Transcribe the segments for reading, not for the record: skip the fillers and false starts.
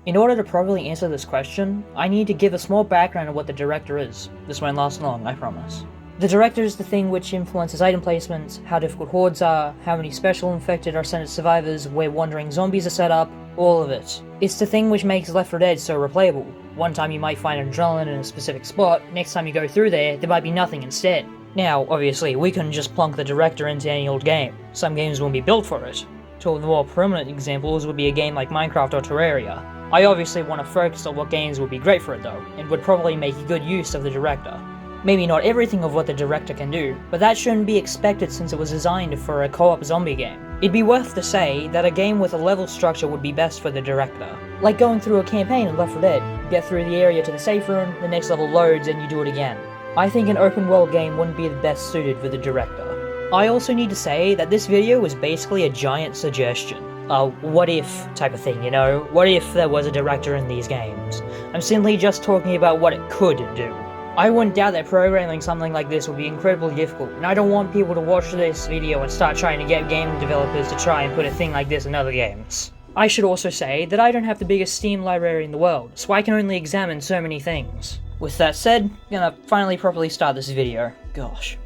In order to properly answer this question, I need to give a small background on what the director is. This won't last long, I promise. The director is the thing which influences item placements, how difficult hordes are, how many special infected are sent as survivors, where wandering zombies are set up, all of it. It's the thing which makes L4 D's so replayable. One time you might find adrenaline in a specific spot, next time you go through there might be nothing instead. Now, obviously, we couldn't just plonk the director into any old game. Some games won't be built for it. Two of the more prominent examples would be a game like Minecraft or Terraria. I obviously want to focus on what games would be great for it though, and would probably make good use of the director. Maybe not everything of what the director can do, but that shouldn't be expected since it was designed for a co-op zombie game. It'd be worth to say that a game with a level structure would be best for the director. Like going through a campaign in L4 Dead, get through the area to the safe room, the next level loads and you do it again. I think an open world game wouldn't be the best suited for the director. I also need to say that this video was basically a giant suggestion. A what if type of thing, you know? What if there was a director in these games? I'm simply just talking about what it could do. I wouldn't doubt that programming something like this would be incredibly difficult, and I don't want people to watch this video and start trying to get game developers to try and put a thing like this in other games. I should also say that I don't have the biggest Steam library in the world, so I can only examine so many things. With that said, I'm gonna finally properly start this video. Gosh.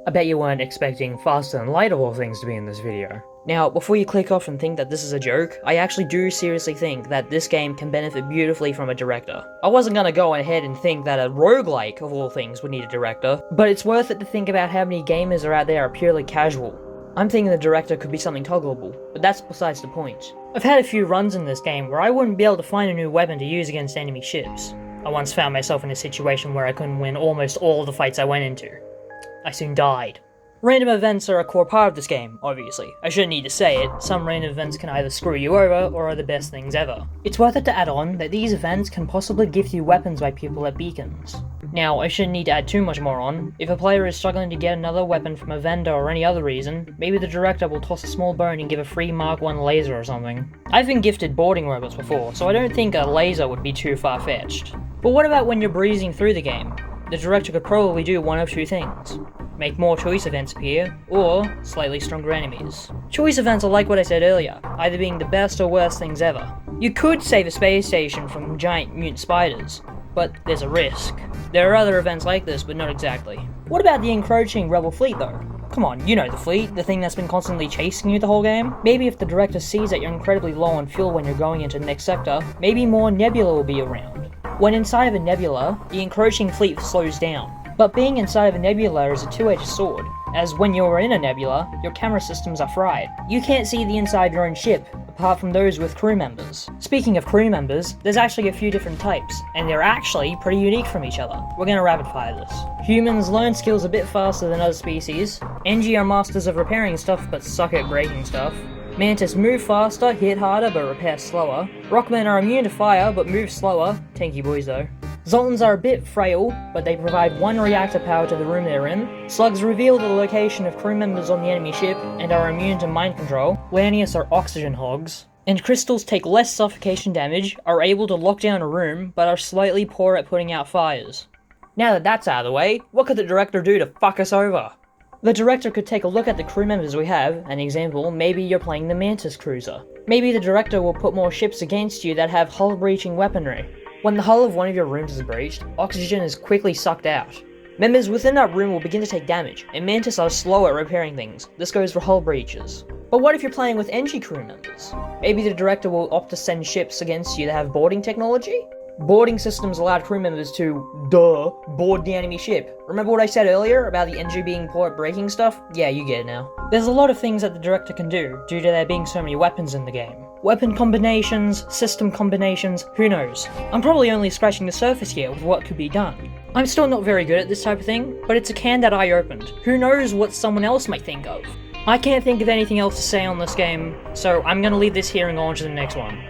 I bet you weren't expecting faster and lighter all things to be in this video. Now, before you click off and think that this is a joke, I actually do seriously think that this game can benefit beautifully from a director. I wasn't gonna go ahead and think that a roguelike, of all things, would need a director, but it's worth it to think about how many gamers are out there are purely casual. I'm thinking the director could be something toggleable, but that's besides the point. I've had a few runs in this game where I wouldn't be able to find a new weapon to use against enemy ships. I once found myself in a situation where I couldn't win almost all the fights I went into. I soon died. Random events are a core part of this game, obviously. I shouldn't need to say it, some random events can either screw you over or are the best things ever. It's worth it to add on that these events can possibly gift you weapons by people at beacons. Now, I shouldn't need to add too much more on. If a player is struggling to get another weapon from a vendor or any other reason, maybe the director will toss a small bone and give a free Mark 1 laser or something. I've been gifted boarding robots before, so I don't think a laser would be too far-fetched. But what about when you're breezing through the game? The director could probably do one of two things. Make more choice events appear, or slightly stronger enemies. Choice events are like what I said earlier, either being the best or worst things ever. You could save a space station from giant mutant spiders, but there's a risk. There are other events like this, but not exactly. What about the encroaching rebel fleet though? Come on, you know the fleet, the thing that's been constantly chasing you the whole game? Maybe if the director sees that you're incredibly low on fuel when you're going into the next sector, maybe more nebula will be around. When inside of a nebula, the encroaching fleet slows down. But being inside of a nebula is a two-edged sword, as when you're in a nebula, your camera systems are fried. You can't see the inside of your own ship, apart from those with crew members. Speaking of crew members, there's actually a few different types, and they're actually pretty unique from each other. We're gonna rapid fire this. Humans learn skills a bit faster than other species. Engi are masters of repairing stuff but suck at breaking stuff. Mantis move faster, hit harder, but repair slower. Rockmen are immune to fire, but move slower. Tanky boys though. Zoltans are a bit frail, but they provide one reactor power to the room they're in. Slugs reveal the location of crew members on the enemy ship, and are immune to mind control. Lanius are oxygen hogs. And crystals take less suffocation damage, are able to lock down a room, but are slightly poor at putting out fires. Now that that's out of the way, what could the director do to fuck us over? The director could take a look at the crew members we have. An example, maybe you're playing the Mantis cruiser. Maybe the director will put more ships against you that have hull-breaching weaponry. When the hull of one of your rooms is breached, oxygen is quickly sucked out. Members within that room will begin to take damage, and Mantis are slow at repairing things. This goes for hull breaches. But what if you're playing with Engi crew members? Maybe the director will opt to send ships against you that have boarding technology? Boarding systems allowed crew members to, board the enemy ship. Remember what I said earlier about the Engi being poor at breaking stuff? Yeah, you get it now. There's a lot of things that the director can do, due to there being so many weapons in the game. Weapon combinations, system combinations, who knows? I'm probably only scratching the surface here with what could be done. I'm still not very good at this type of thing, but it's a can that I opened. Who knows what someone else might think of? I can't think of anything else to say on this game, so I'm gonna leave this here and go on to the next one.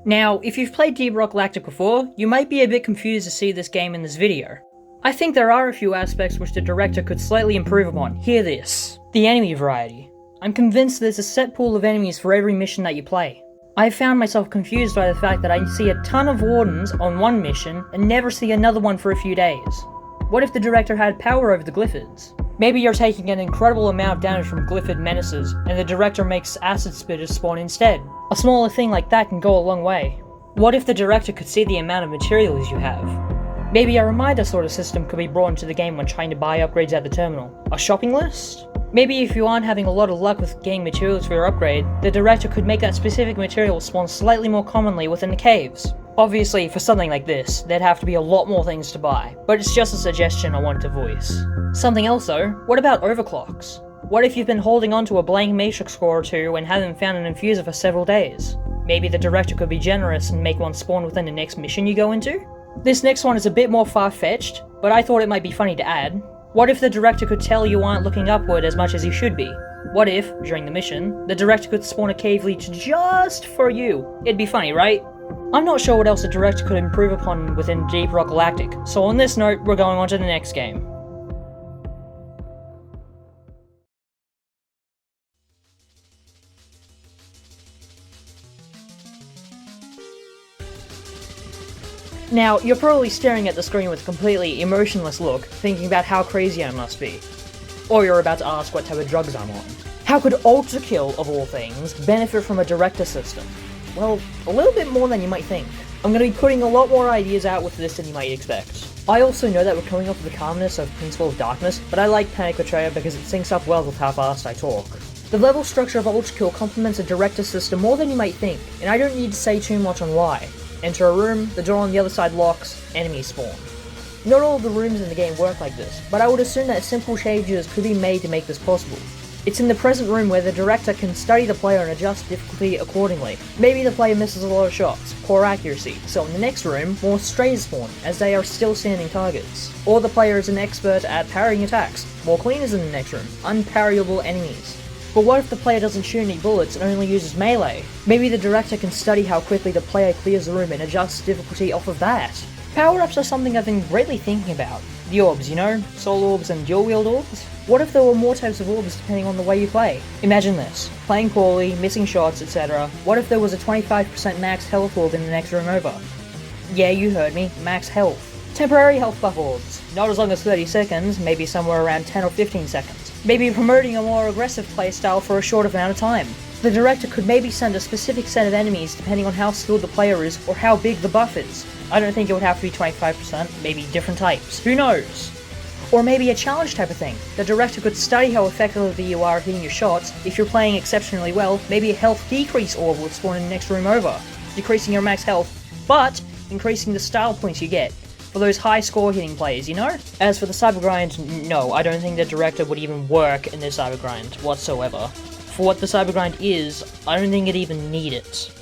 Now, if you've played Deep Rock Galactic before, you might be a bit confused to see this game in this video. I think there are a few aspects which the director could slightly improve upon. Hear this. The enemy variety. I'm convinced there's a set pool of enemies for every mission that you play. I've found myself confused by the fact that I see a ton of wardens on one mission and never see another one for a few days. What if the director had power over the Glyphids? Maybe you're taking an incredible amount of damage from Glyphid menaces, and the director makes acid spitters spawn instead. A smaller thing like that can go a long way. What if the director could see the amount of materials you have? Maybe a reminder sort of system could be brought into the game when trying to buy upgrades at the terminal. A shopping list? Maybe if you aren't having a lot of luck with getting materials for your upgrade, the director could make that specific material spawn slightly more commonly within the caves. Obviously, for something like this, there'd have to be a lot more things to buy, but it's just a suggestion I wanted to voice. Something else though, what about overclocks? What if you've been holding onto a blank matrix core or two and haven't found an infuser for several days? Maybe the director could be generous and make one spawn within the next mission you go into? This next one is a bit more far-fetched, but I thought it might be funny to add. What if the director could tell you aren't looking upward as much as you should be? What if, during the mission, the director could spawn a cave leech just for you? It'd be funny, right? I'm not sure what else the director could improve upon within Deep Rock Galactic, so on this note, we're going on to the next game. Now, you're probably staring at the screen with a completely emotionless look, thinking about how crazy I must be. Or you're about to ask what type of drugs I'm on. How could Ultrakill, of all things, benefit from a director system? Well, a little bit more than you might think. I'm going to be putting a lot more ideas out with this than you might expect. I also know that we're coming off of the calmness of Principle of Darkness, but I like Panic Betrayer because it syncs up well with how fast I talk. The level structure of Ultrakill complements a director system more than you might think, and I don't need to say too much on why. Enter a room, the door on the other side locks, enemies spawn. Not all of the rooms in the game work like this, but I would assume that simple changes could be made to make this possible. It's in the present room where the director can study the player and adjust difficulty accordingly. Maybe the player misses a lot of shots, poor accuracy, so in the next room, more strays spawn, as they are still standing targets. Or the player is an expert at parrying attacks, more cleaners in the next room, unparryable enemies. But what if the player doesn't shoot any bullets and only uses melee? Maybe the director can study how quickly the player clears the room and adjusts difficulty off of that. Power-ups are something I've been greatly thinking about. The orbs, you know? Soul orbs and dual-wield orbs? What if there were more types of orbs depending on the way you play? Imagine this. Playing poorly, missing shots, etc. What if there was a 25% max health orb in the next room over? Yeah, you heard me. Max health. Temporary health buff orbs. Not as long as 30 seconds, maybe somewhere around 10 or 15 seconds. Maybe promoting a more aggressive playstyle for a short amount of time. The director could maybe send a specific set of enemies depending on how skilled the player is or how big the buff is. I don't think it would have to be 25%, maybe different types. Who knows? Or maybe a challenge type of thing. The director could study how effectively you are hitting your shots. If you're playing exceptionally well, maybe a health decrease orb will spawn in the next room over, decreasing your max health, but increasing the style points you get. For those high score hitting players, you know? As for the cyber grind, no, I don't think the director would even work in this cyber grind whatsoever. For what the cyber grind is, I don't think it even need it.